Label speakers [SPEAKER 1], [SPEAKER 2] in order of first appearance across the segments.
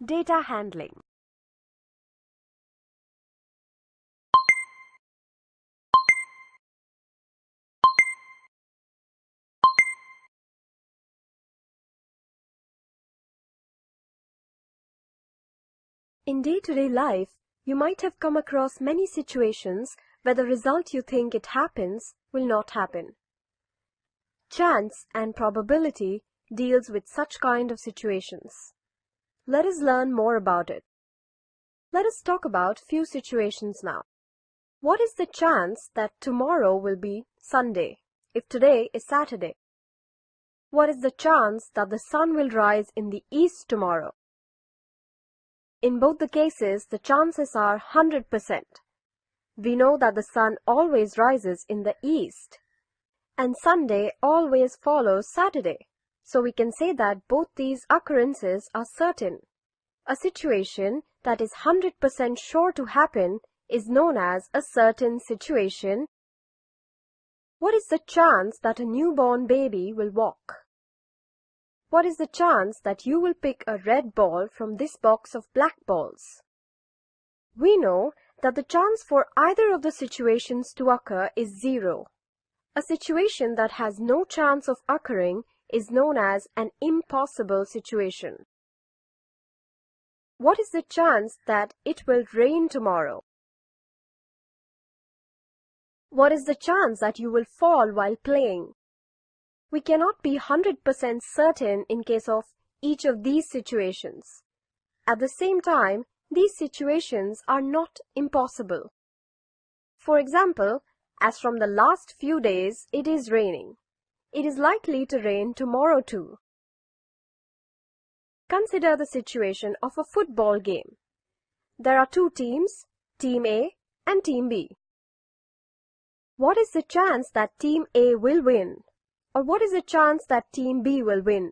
[SPEAKER 1] Data handling. In day-to-day life, you might have come across many situations where the result you think it happens will not happen. Chance and probability deals with such kind of situations. Let us learn more about it. Let us talk about few situations now. What is the chance that tomorrow will be Sunday, if today is Saturday? What is the chance that the sun will rise in the east tomorrow? In both the cases, the chances are 100%. We know that the sun always rises in the east, and Sunday always follows Saturday. So we can say that both these occurrences are certain. A situation that is 100% sure to happen is known as a certain situation. What is the chance that a newborn baby will walk? What is the chance that you will pick a red ball from this box of black balls? We know that the chance for either of the situations to occur is 0. A situation that has no chance of occurring is known as an impossible situation. What is the chance that it will rain tomorrow? What is the chance that you will fall while playing? We cannot be 100% certain in case of each of these situations. At the same time, these situations are not impossible. For example, as from the last few days, it is raining. It is likely to rain tomorrow too. Consider the situation of a football game. There are two teams, Team A and Team B. What is the chance that Team A will win? Or what is the chance that Team B will win?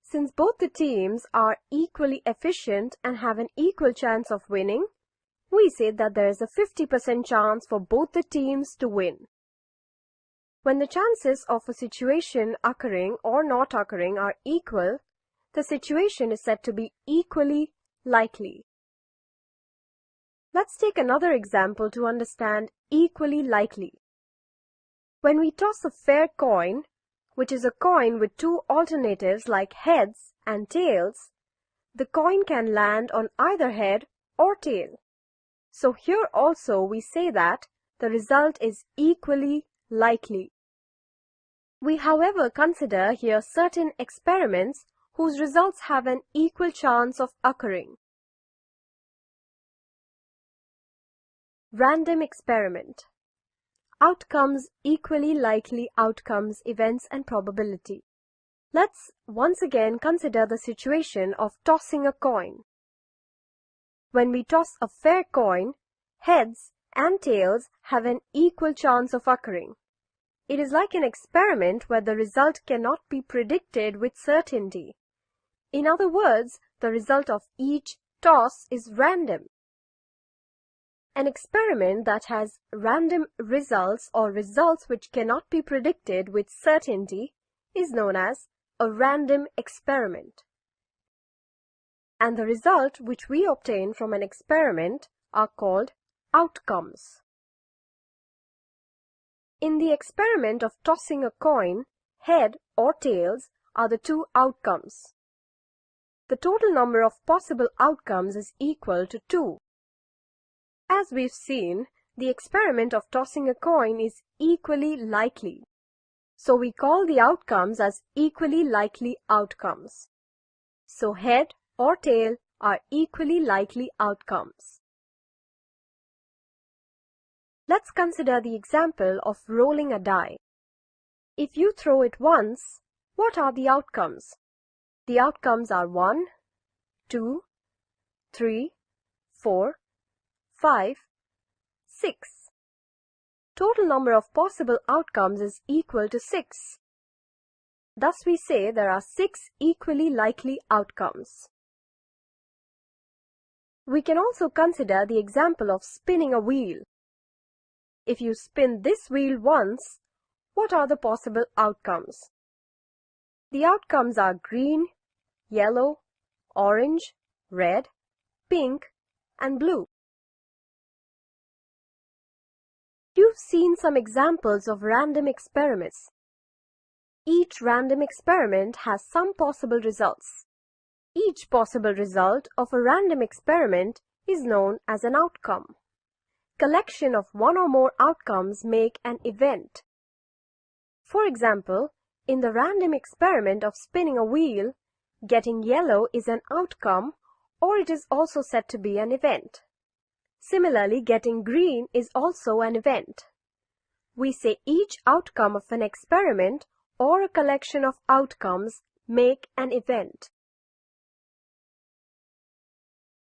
[SPEAKER 1] Since both the teams are equally efficient and have an equal chance of winning, we say that there is a 50% chance for both the teams to win. When the chances of a situation occurring or not occurring are equal, the situation is said to be equally likely. Let's take another example to understand equally likely. When we toss a fair coin, which is a coin with two alternatives like heads and tails, the coin can land on either head or tail. So here also we say that the result is equally likely. We, however, consider here certain experiments whose results have an equal chance of occurring. Random experiment. Outcomes, equally likely outcomes, events and probability. Let's once again consider the situation of tossing a coin. When we toss a fair coin, heads and tails have an equal chance of occurring. It is like an experiment where the result cannot be predicted with certainty. In other words, the result of each toss is random. An experiment that has random results or results which cannot be predicted with certainty is known as a random experiment. And the result which we obtain from an experiment are called outcomes. In the experiment of tossing a coin, head or tails are the two outcomes. The total number of possible outcomes is equal to 2. As we've seen, the experiment of tossing a coin is equally likely. So we call the outcomes as equally likely outcomes. So head or tail are equally likely outcomes. Let's consider the example of rolling a die. If you throw it once, what are the outcomes? The outcomes are 1, 2, 3, 4, 5, 6. Total number of possible outcomes is equal to 6. Thus we say there are 6 equally likely outcomes. We can also consider the example of spinning a wheel. If you spin this wheel once, what are the possible outcomes? The outcomes are green, yellow, orange, red, pink, and blue. You've seen some examples of random experiments. Each random experiment has some possible results. Each possible result of a random experiment is known as an outcome. Collection of one or more outcomes make an event. For example, in the random experiment of spinning a wheel, getting yellow is an outcome, or it is also said to be an event. Similarly, getting green is also an event. We say each outcome of an experiment or a collection of outcomes make an event.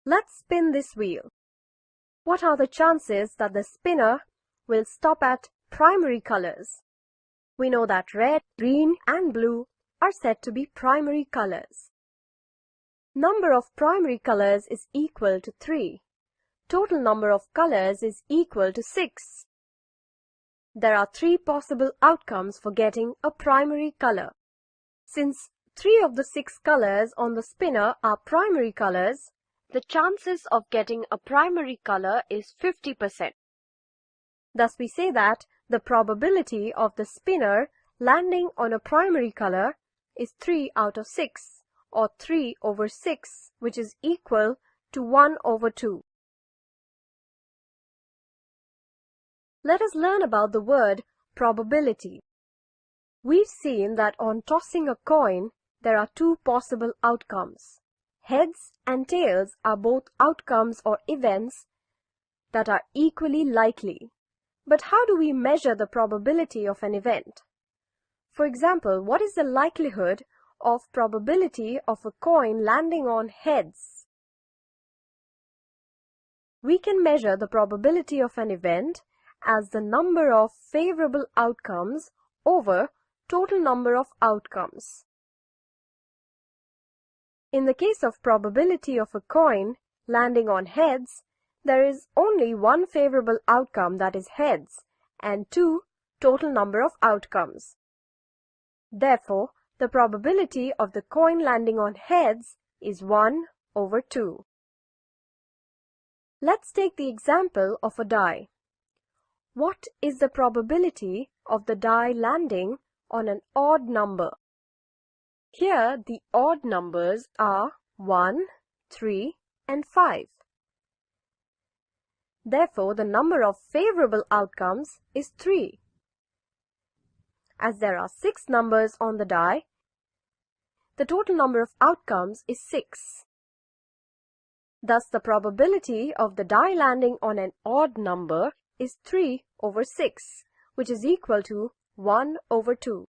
[SPEAKER 1] Let's spin this wheel. What are the chances that the spinner will stop at primary colors? We know that red, green, and blue are said to be primary colors. Number of primary colors is equal to 3. Total number of colors is equal to 6. There are 3 possible outcomes for getting a primary color. Since 3 of the 6 colors on the spinner are primary colors, the chances of getting a primary color is 50%. Thus we say that the probability of the spinner landing on a primary color is 3 out of 6, or 3 over 6, which is equal to 1 over 2. Let us learn about the word probability. We've seen that on tossing a coin, there are 2 possible outcomes. Heads and tails are both outcomes or events that are equally likely. But how do we measure the probability of an event? For example, what is the likelihood of probability of a coin landing on heads? We can measure the probability of an event as the number of favorable outcomes over total number of outcomes. In the case of probability of a coin landing on heads, there is only 1 favorable outcome, that is heads, and 2 total number of outcomes. Therefore, the probability of the coin landing on heads is 1 over 2. Let's take the example of a die. What is the probability of the die landing on an odd number? Here, the odd numbers are 1, 3, and 5. Therefore, the number of favorable outcomes is 3. As there are 6 numbers on the die, the total number of outcomes is 6. Thus, the probability of the die landing on an odd number is 3 over 6, which is equal to 1 over 2.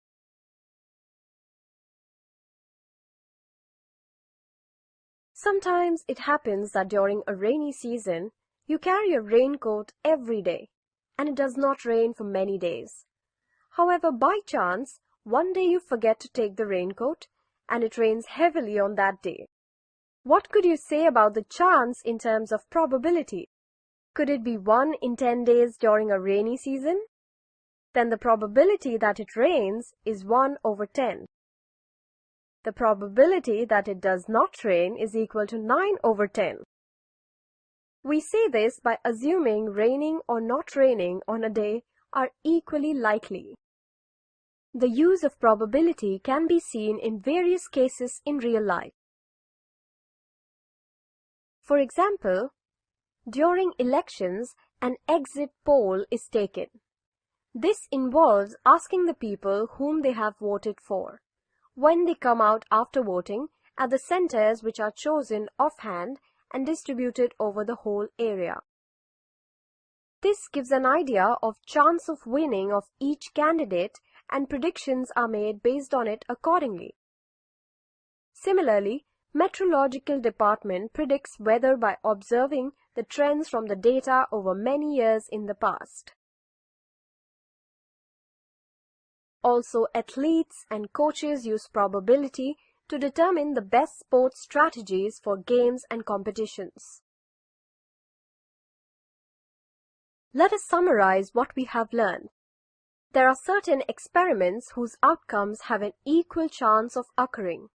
[SPEAKER 1] Sometimes it happens that during a rainy season, you carry a raincoat every day, and it does not rain for many days. However, by chance, one day you forget to take the raincoat, and it rains heavily on that day. What could you say about the chance in terms of probability? Could it be 1 in 10 days during a rainy season? Then the probability that it rains is 1 over 10. The probability that it does not rain is equal to 9 over 10. We say this by assuming raining or not raining on a day are equally likely. The use of probability can be seen in various cases in real life. For example, during elections, an exit poll is taken. This involves asking the people whom they have voted for, when they come out after voting, at the centers which are chosen offhand and distributed over the whole area. This gives an idea of chance of winning of each candidate, and predictions are made based on it accordingly. Similarly, Meteorological Department predicts weather by observing the trends from the data over many years in the past. Also, athletes and coaches use probability to determine the best sports strategies for games and competitions. Let us summarize what we have learned. There are certain experiments whose outcomes have an equal chance of occurring.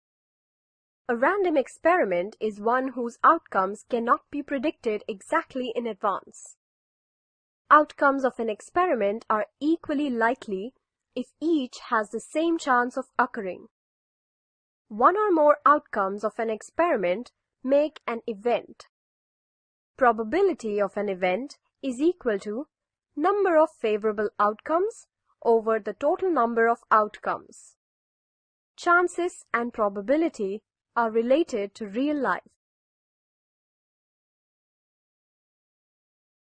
[SPEAKER 1] A random experiment is one whose outcomes cannot be predicted exactly in advance. Outcomes of an experiment are equally likely if each has the same chance of occurring. One or more outcomes of an experiment make an event. Probability of an event is equal to number of favorable outcomes over the total number of outcomes. Chances and probability are related to real life.